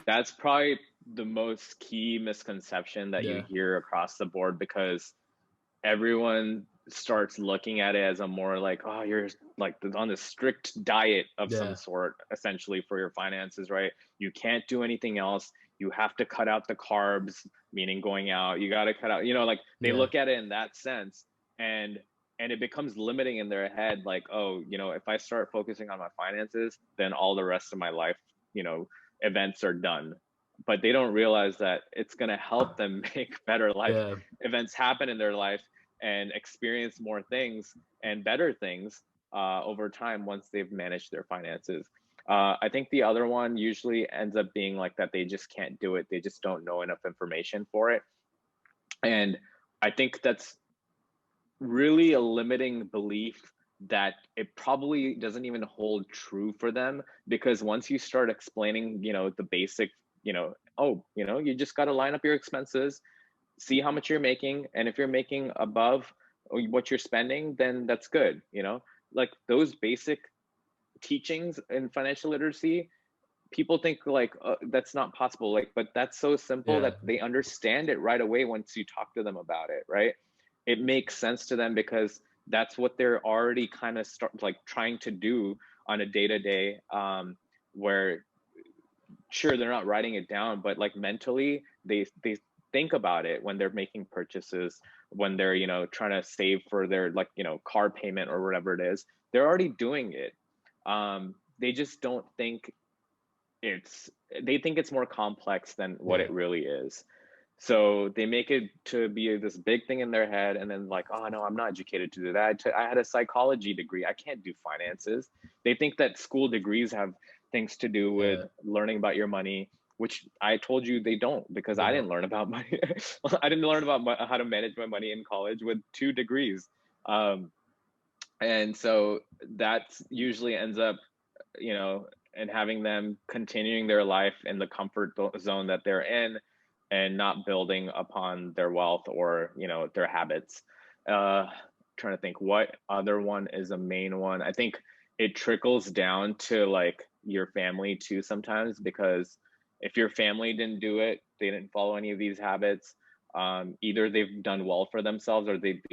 That's probably the most key misconception that you Yeah, hear across the board, because everyone starts looking at it as a more like, oh, you're like on a strict diet of some yeah, sort, essentially, for your finances, right? You can't do anything else. You have to cut out the carbs, meaning going out. You got to cut out, like they yeah, look at it in that sense. And it becomes limiting in their head, like, oh, if I start focusing on my finances, then all the rest of my life, you know, events are done. But they don't realize that it's going to help them make better life yeah, events happen in their life and experience more things and better things over time once they've managed their finances. I think the other one usually ends up being like that they just can't do it. They just don't know enough information for it. And I think that's really a limiting belief, that it probably doesn't even hold true for them, because once you start explaining, the basic, oh, you just got to line up your expenses, see how much you're making, and if you're making above what you're spending, then that's good. Like those basic teachings in financial literacy, people think like, that's not possible, like, but that's so simple yeah, that they understand it right away once you talk to them about it, right? It makes sense to them because that's what they're already kind of start like trying to do on a day-to-day, where sure, they're not writing it down, but like mentally they think about it when they're making purchases, when they're trying to save for their, like, car payment or whatever it is. They're already doing it. They just don't think it's they think it's more complex than what yeah, it really is. So they make it to be this big thing in their head, and then like, oh no, I'm not educated to do that. I had a psychology degree. I can't do finances. They think that school degrees have things to do with yeah. learning about your money, which I told you they don't, because They I don't. didn't learn about money. I didn't learn about how to manage my money in college with 2 degrees. Um, and so that usually ends up, and having them continuing their life in the comfort zone that they're in, and not building upon their wealth or their habits. Trying to think what other one is a main one. I think it trickles down to like your family too sometimes, because if your family didn't do it, they didn't follow any of these habits, either they've done well for themselves, or they've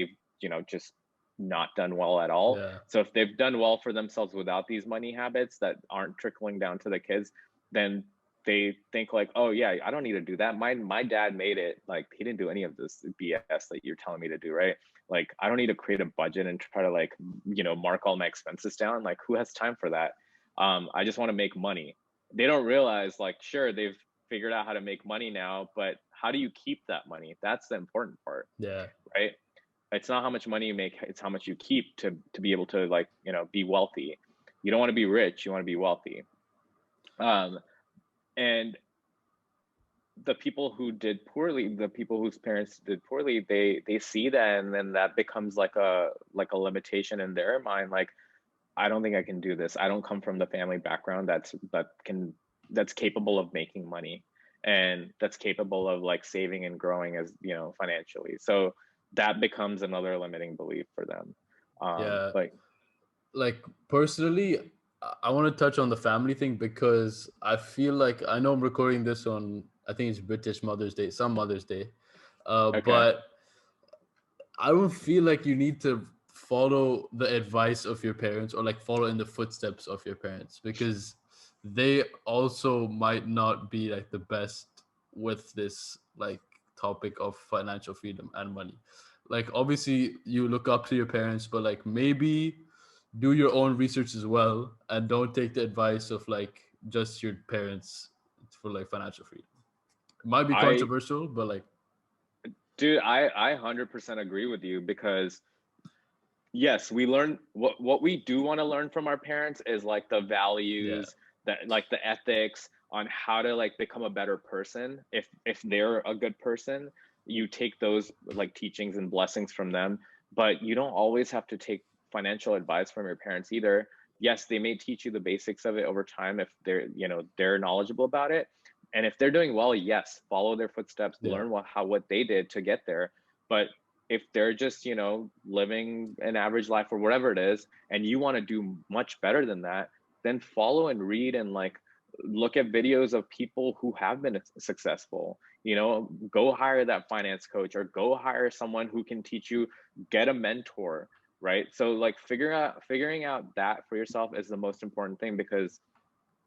just not done well at all. Yeah, So if they've done well for themselves without these money habits that aren't trickling down to the kids, then they think like, oh yeah, I don't need to do that. My dad made it. Like, he didn't do any of this BS that you're telling me to do, right? Like, I don't need to create a budget and try to like, mark all my expenses down. Like, who has time for that? I just want to make money. They don't realize, like, sure, they've figured out how to make money now, but how do you keep that money? That's the important part, yeah, right? It's not how much money you make, it's how much you keep to be able to, like, be wealthy. You don't want to be rich, you want to be wealthy. um and the people who did poorly, the people whose parents did poorly, they see that, and then that becomes like a limitation in their mind, like, I don't think I can do this. I don't come from the family background that's capable of making money, and that's capable of like saving and growing as, financially. So that becomes another limiting belief for them. yeah. But Like personally, I want to touch on the family thing because I feel like I know I'm recording this on, I think it's British Mother's Day, some Mother's Day, okay. but I don't feel like you need to follow the advice of your parents or like follow in the footsteps of your parents because they also might not be like the best with this like topic of financial freedom and money. Like obviously you look up to your parents, but like maybe do your own research as well and don't take the advice of like just your parents for like financial freedom. It might be I controversial, but like Dude, I 100% agree with you, because yes, we learn what we do want to learn from our parents is like the yeah, values, that like the ethics on how to like become a better person. If they're a good person, you take those like teachings and blessings from them, but you don't always have to take financial advice from your parents either. Yes, they may teach you the basics of it over time if they're knowledgeable about it. And if they're doing well, yes, follow their footsteps, yeah, learn what they did to get there. But if they're just living an average life or whatever it is, and you want to do much better than that, then follow and read and like look at videos of people who have been successful. Go hire that finance coach, or go hire someone who can teach you, get a mentor, right? So like figuring out that for yourself is the most important thing, because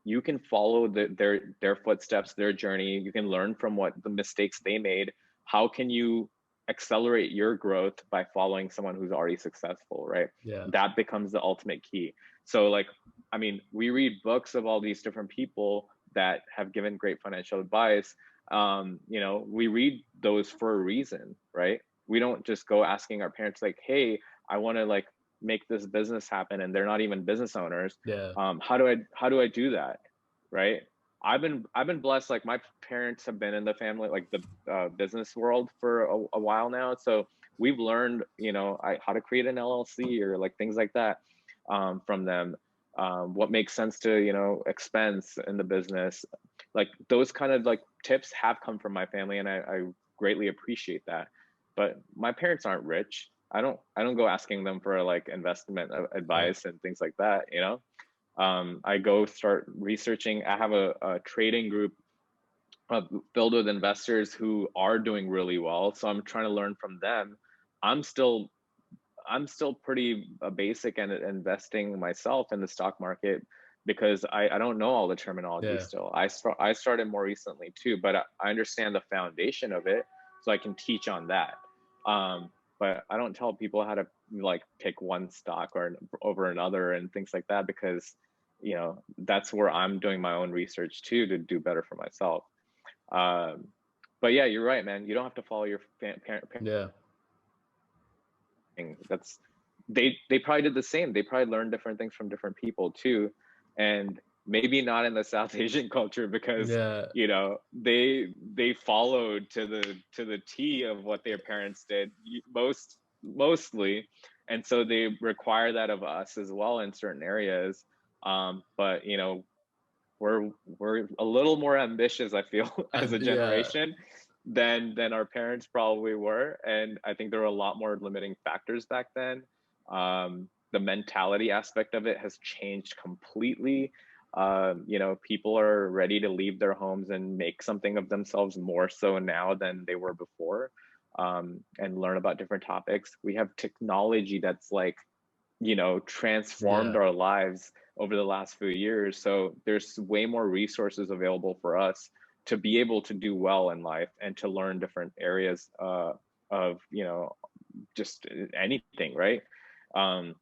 you can follow their footsteps, their journey. You can learn from what the mistakes they made. How can you accelerate your growth by following someone who's already successful, right? Yeah. That becomes the ultimate key. So like, I mean, we read books of all these different people that have given great financial advice. We read those for a reason, right? We don't just go asking our parents like, hey, I want to like make this business happen, and they're not even business owners. Yeah. How do I do that, right? I've been blessed. Like my parents have been in the family, like the business world for a while now, so we've learned, how to create an LLC or like things like that, from them. What makes sense to expense in the business, like those kind of like tips have come from my family, and I greatly appreciate that. But my parents aren't rich. I don't go asking them for like investment Yeah. advice and things like that. I go start researching. I have a trading group filled with investors who are doing really well, so I'm trying to learn from them. I'm still i'm still pretty basic and investing myself in the stock market, because I don't know all the terminology Yeah. still. I started more recently too, but I understand the foundation of it, so I can teach on that. But I don't tell people how to like pick one stock or over another and things like that, because that's where I'm doing my own research too, to do better for myself. um, but yeah, you're right, man. You don't have to follow your parent. Yeah. That's they probably did the same. They probably learned different things from different people too, and maybe not in the South Asian culture, because Yeah. they followed to the T of what their parents did, mostly, and so they require that of us as well in certain areas. But we're a little more ambitious, I feel, as a Yeah. generation than our parents probably were, and I think there were a lot more limiting factors back then. The mentality aspect of it has changed completely. People are ready to leave their homes and make something of themselves more so now than they were before, and learn about different topics. We have technology that's like transformed Yeah. our lives over the last few years. So there's way more resources available for us to be able to do well in life and to learn different areas of just anything, right? Um,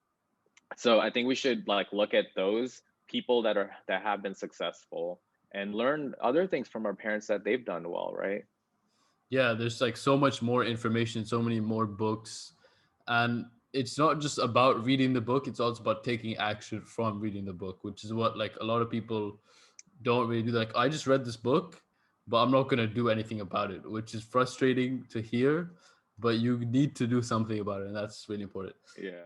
so I think we should like look at those people that have been successful and learn other things from our parents that they've done well, right? Yeah, there's like so much more information, so many more books. And it's not just about reading the book, it's also about taking action from reading the book, which is what like a lot of people don't really do. Like, I just read this book, but I'm not going to do anything about it, which is frustrating to hear, but you need to do something about it. And that's really important. Yeah.